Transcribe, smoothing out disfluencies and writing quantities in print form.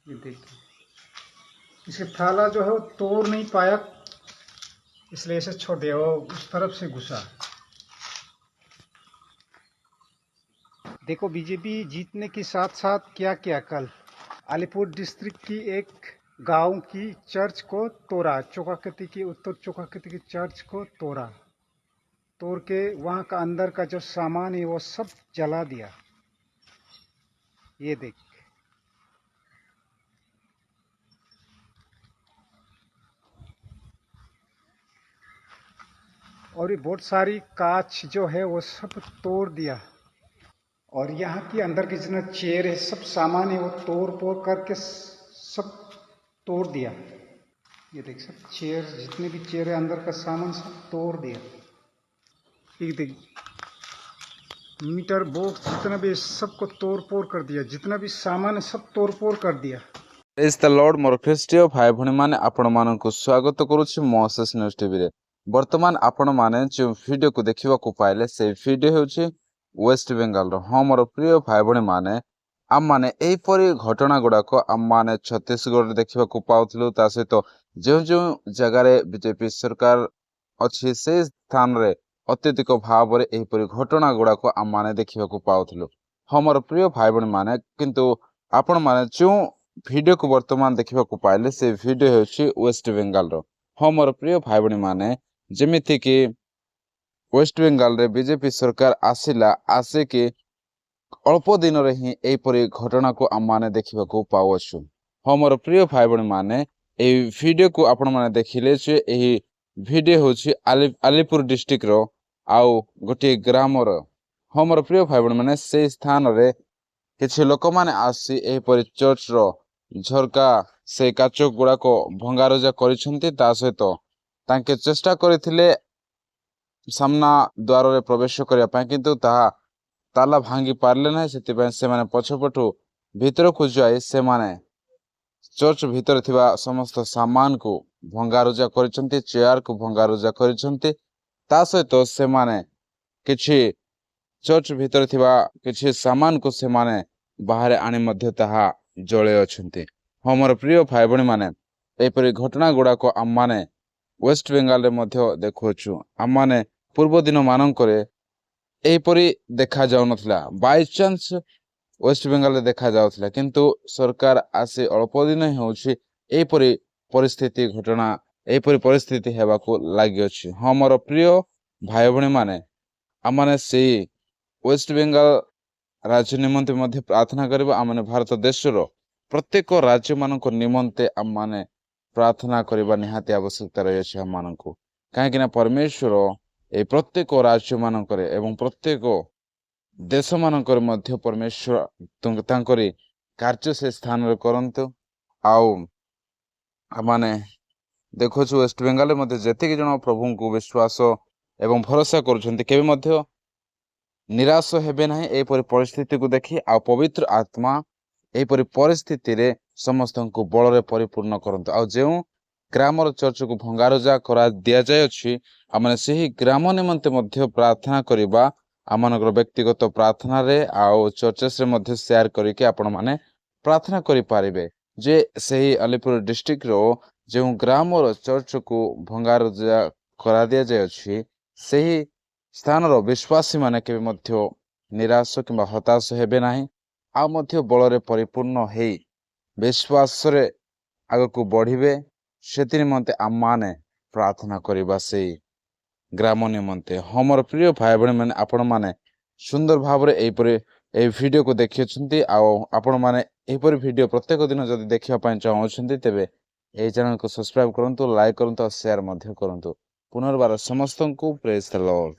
ये देखिए, इसे थाला जो है वो तोड़ नहीं पाया, इसलिए इसे छोड़ दिया, वो उस तरफ से घुसा। देखो बीजेपी जीतने के साथ साथ क्या किया कल। अलीपुर डिस्ट्रिक्ट की एक गांव की चर्च को तोड़ा, चोकाकृति की, उत्तर चोकाकृति की चर्च को तोड़ा। तोड़ के वहाँ का अंदर का जो सामान है वो सब जला दिया। ये देख, और ये बहुत सारी कांच जो है वो सब तोड़ दिया। और यहाँ की अंदर के जितना चेयर है, सब सामान है वो तोड़ फोड़ करके सब तोड़ दिया। ये देख, सब चेयर, जितने भी चेयर है अंदर का सामान सब तोड़ दिया। ये देख, मीटर बॉक्स जितना भी सबको तोड़ फोड़ कर दिया, जितना भी सामान है सब तोड़ फोड़ कर दिया। Praise the lord. मोर ख्रीष्टीय भाई भणी माने आपण मानकु स्वागत करूछि मोसेस न्यूज टीवी रे। वर्तमान आपण माने जो वीडियो को देखिबा को पाइले से वीडियो हेउछि वेस्ट बेंगल रो। हाँ मोर प्रिय भाई भणी माने, आम माने एही परि घटना गुडा को आम माने छत्तीसगढ़ देखिबा को पाउथलु। ता सहित जो जो जगह रे बीजेपी सरकार अछि से स्थान रे अत्यधिक भाव रे एही परि घटना गुडा को आम माने देखिबा को पाउथलु। हाँ मोर प्रिय भाई भणी माने, किंतु आपण माने जो वीडियो को वर्तमान देखा पाइले से वीडियो हेउछि वेस्ट बेंगल रो। हाँ मोर प्रिय भाई भणी माने, जेमिति कि वेस्ट बेंगल रे बीजेपी सरकार आसिला, आसिकी अल्प दिन रे ही एपरि घटना को आम माने देखा पाउछु। हाँ मोर प्रिय भाई भणी माने, एही वीडियो को आपण माने देखिले जे एही वीडियो हेउछि अलीपुर डिस्ट्रिक्ट रो आउ गोटे ग्राम रो। हाँ मोर प्रिय भाई भणी माने, से स्थान रे किछि लोक माने आसी एपरि चर्च रो झरका से काच गुड़ाक भंगारुजा करिसेंती। ता सहित तांके चेष्टा करथिले सामना द्वार रे प्रवेश करिया पय, किंतु ताहा ताला भांगी पारले नै। सेति पय से माने पछपटु भीतर को जाय से माने चर्च भीतर थिबा समस्त सामान को भंगारुजा करिसेंती, चेयर को भंगारुजा करिसेंती। ता सहित से माने किछि चर्च भीतर थिबा किछि सामान को से माने बाहर आनी मध्य ताहा जळे अछंती। हाँ मोर प्रिय भाई भणी माने, एपरि घटना गुड़ाक आम माने वेस्ट बेंगल रे मध्य देखुछु। आम माने पूर्व दिन मानकरे एपरि देखा जाउ नथिला, बाय चांस वेस्ट बेंगल रे देखा जाउथिला, किंतु सरकार आसे अल्प दिन हेउछि एपरि परिस्थिति घटना, एपरि परिस्थिति हेबाको लागि अछि। हाँ मोर प्रिय भाई भणी माने, आम माने सेही वेस्ट बेंगल राज्य निमंते मध्य प्रार्थना करिबा। आम माने भारत देशर प्रत्येक राज्य मानक निमंते आम माने प्रार्थना करिबा निहाती आवश्यकता रही अछि हम मानकु। काहेकि ना परमेश्वर ए प्रत्येक राज्य मानकरे एवं प्रत्येक देश मानकर मध्य परमेश्वर तांकरी कार्य से स्थान रे करंतु। आउ माने देखोछु वेस्ट बेंगल मध्य जेतिक जन प्रभु को विश्वास एवं भरोसा करूछन्ति, केबे मध्य निराश हेबे नाही एपरि परिस्थिति को देखि। आ पवित्र आत्मा एपरि परिस्थिति रे समस्त को बल रे परिपूर्ण करंतु। आ जेउ ग्रामर चर्च को भंगारुजा करा दिया जाय अछि, आमने सेही ग्राम निमंते मध्य प्रार्थना करिबा। आमनकर व्यक्तिगत प्रार्थना रे आ चर्चेस रे मध्य शेयर करिके आपण माने प्रार्थना करि पारिबे जे सेही अलीपुर डिस्ट्रिक्ट रो जेउ ग्रामर चर्च को भंगारुजा करा दिया जाय अछि, सेही स्थान रो विश्वासी माने के मध्य निराश किंबा हताश हेबे नाही। आ मध्य बल रे परिपूर्ण हेई विश्वास रे आगको बढ़िबे। सेति निमंते आम माने प्रार्थना करिबा सेही ग्राम निमंते। हमर प्रिय भाई भणी माने, आपण माने सुंदर भाव रे एपरे ए वीडियो को देखियछन्ती। आ आपण माने एपरे वीडियो प्रत्येक दिन जदि देखिया पय चाहछन्ती, तेबे ए चैनल को सब्सक्राइब करंतु, लाइक करंतु और शेयर मध्य करंतु। पुनर्बार समस्तन को प्रेज द लॉर्ड।